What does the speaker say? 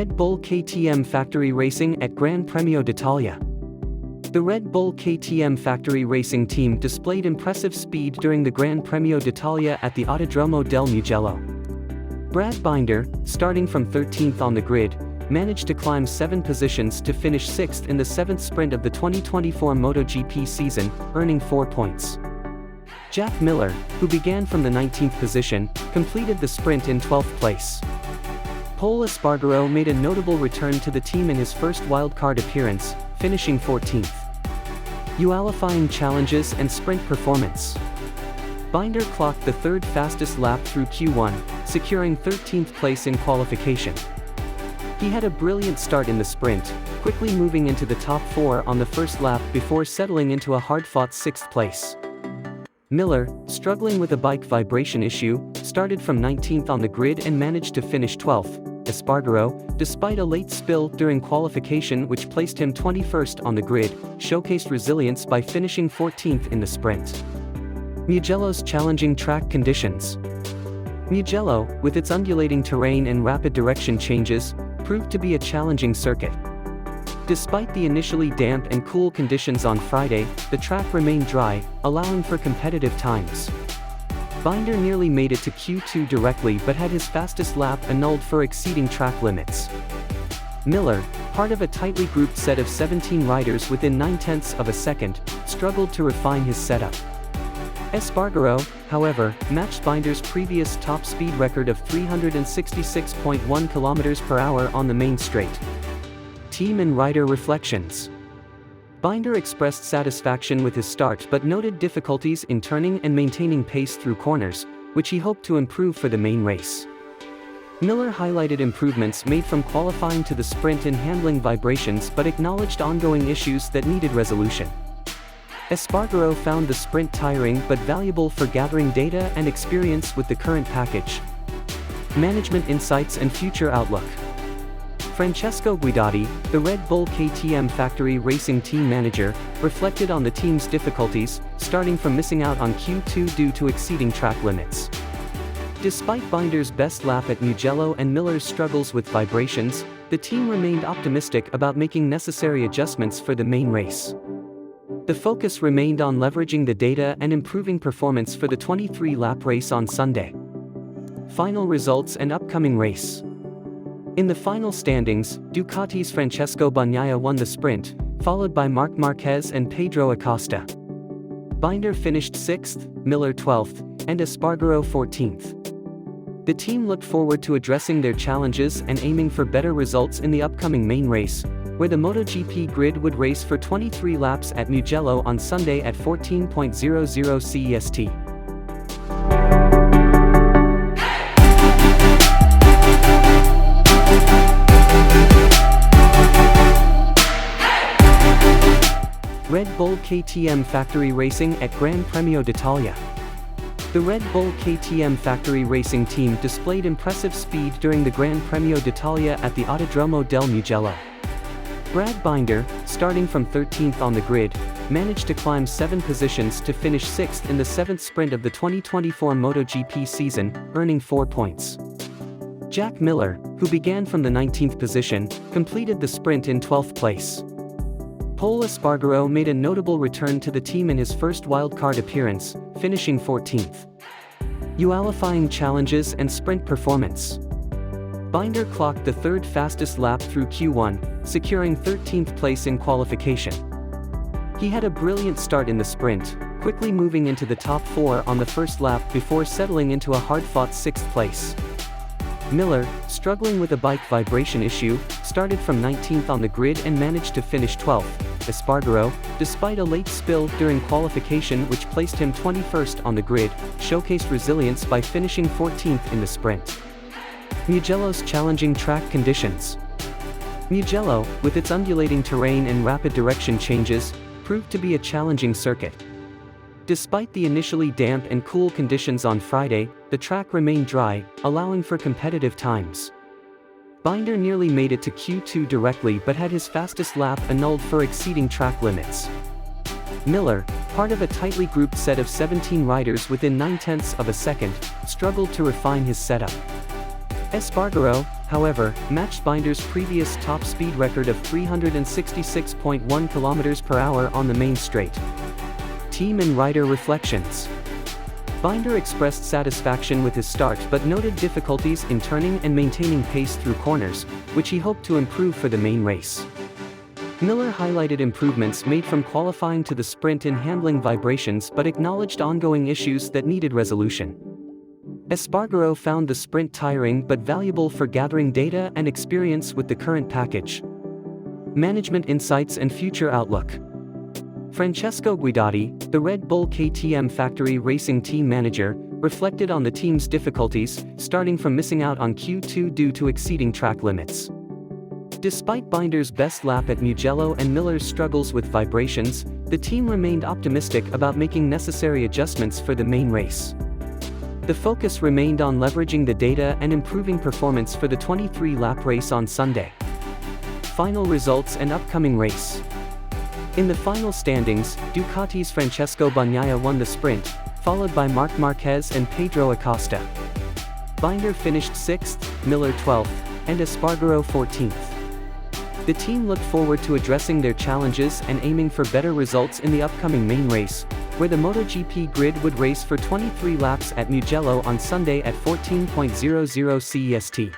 Red Bull KTM factory racing at Gran Premio d'Italia. The Red Bull KTM factory racing team displayed impressive speed during the Gran Premio d'Italia at the Autodromo del Mugello. Brad Binder, starting from 13th on the grid, managed to climb 7 positions to finish 6th in the 7th sprint of the 2024 MotoGP season, earning 4 points. Jack Miller, who began from the 19th position, completed the sprint in 12th place. Pol Espargaro made a notable return to the team in his first wildcard appearance, finishing 14th. Qualifying challenges and sprint performance. Binder clocked the third fastest lap through Q1, securing 13th place in qualification. He had a brilliant start in the sprint, quickly moving into the top 4 on the first lap before settling into a hard-fought 6th place. Miller, struggling with a bike vibration issue, started from 19th on the grid and managed to finish 12th. Espargaro, despite a late spill during qualification which placed him 21st on the grid, showcased resilience by finishing 14th in the sprint. Mugello's challenging track conditions. Mugello, with its undulating terrain and rapid direction changes, proved to be a challenging circuit. Despite the initially damp and cool conditions on Friday, the track remained dry, allowing for competitive times. Binder nearly made it to Q2 directly but had his fastest lap annulled for exceeding track limits. Miller, part of a tightly grouped set of 17 riders within 9/10 of a second, struggled to refine his setup. Espargaro, however, matched Binder's previous top speed record of 366.1 km/h on the main straight. Team and rider reflections. Binder expressed satisfaction with his start but noted difficulties in turning and maintaining pace through corners, which he hoped to improve for the main race. Miller highlighted improvements made from qualifying to the sprint in handling vibrations but acknowledged ongoing issues that needed resolution. Espargaro found the sprint tiring but valuable for gathering data and experience with the current package. Management insights and future outlook. Francesco Guidotti, the Red Bull KTM factory racing team manager, reflected on the team's difficulties, starting from missing out on Q2 due to exceeding track limits. Despite Binder's best lap at Mugello and Miller's struggles with vibrations, the team remained optimistic about making necessary adjustments for the main race. The focus remained on leveraging the data and improving performance for the 23-lap race on Sunday. Final results and upcoming race. In the final standings, Ducati's Francesco Bagnaia won the sprint, followed by Marc Marquez and Pedro Acosta. Binder finished 6th, Miller 12th, and Espargaro 14th. The team looked forward to addressing their challenges and aiming for better results in the upcoming main race, where the MotoGP grid would race for 23 laps at Mugello on Sunday at 14:00 CEST. Red Bull KTM factory racing at Gran Premio d'Italia. The Red Bull KTM factory racing team displayed impressive speed during the Gran Premio d'Italia at the Autodromo del Mugello. Brad Binder, starting from 13th on the grid, managed to climb 7 positions to finish 6th in the 7th sprint of the 2024 MotoGP season, earning 4 points. Jack Miller, who began from the 19th position, completed the sprint in 12th place. Pol Espargaro made a notable return to the team in his first wildcard appearance, finishing 14th. Qualifying challenges and sprint performance. Binder clocked the third fastest lap through Q1, securing 13th place in qualification. He had a brilliant start in the sprint, quickly moving into the top 4 on the first lap before settling into a hard-fought 6th place. Miller, struggling with a bike vibration issue, started from 19th on the grid and managed to finish 12th. Espargaro, despite a late spill during qualification which placed him 21st on the grid, showcased resilience by finishing 14th in the sprint. Mugello's challenging track conditions. Mugello, with its undulating terrain and rapid direction changes, proved to be a challenging circuit. Despite the initially damp and cool conditions on Friday, the track remained dry, allowing for competitive times. Binder nearly made it to Q2 directly but had his fastest lap annulled for exceeding track limits. Miller, part of a tightly grouped set of 17 riders within 9/10 of a second, struggled to refine his setup. Espargaro, however, matched Binder's previous top speed record of 366.1 km/h on the main straight. Team and rider reflections. Binder expressed satisfaction with his start but noted difficulties in turning and maintaining pace through corners, which he hoped to improve for the main race. Miller highlighted improvements made from qualifying to the sprint in handling vibrations but acknowledged ongoing issues that needed resolution. Espargaro found the sprint tiring but valuable for gathering data and experience with the current package. Management insights and future outlook. Francesco Guidotti, the Red Bull KTM factory racing team manager, reflected on the team's difficulties, starting from missing out on Q2 due to exceeding track limits. Despite Binder's best lap at Mugello and Miller's struggles with vibrations, the team remained optimistic about making necessary adjustments for the main race. The focus remained on leveraging the data and improving performance for the 23-lap race on Sunday. Final results and upcoming race. In the final standings, Ducati's Francesco Bagnaia won the sprint, followed by Marc Marquez and Pedro Acosta. Binder finished 6th, Miller 12th, and Espargaro 14th. The team looked forward to addressing their challenges and aiming for better results in the upcoming main race, where the MotoGP grid would race for 23 laps at Mugello on Sunday at 14:00 CEST.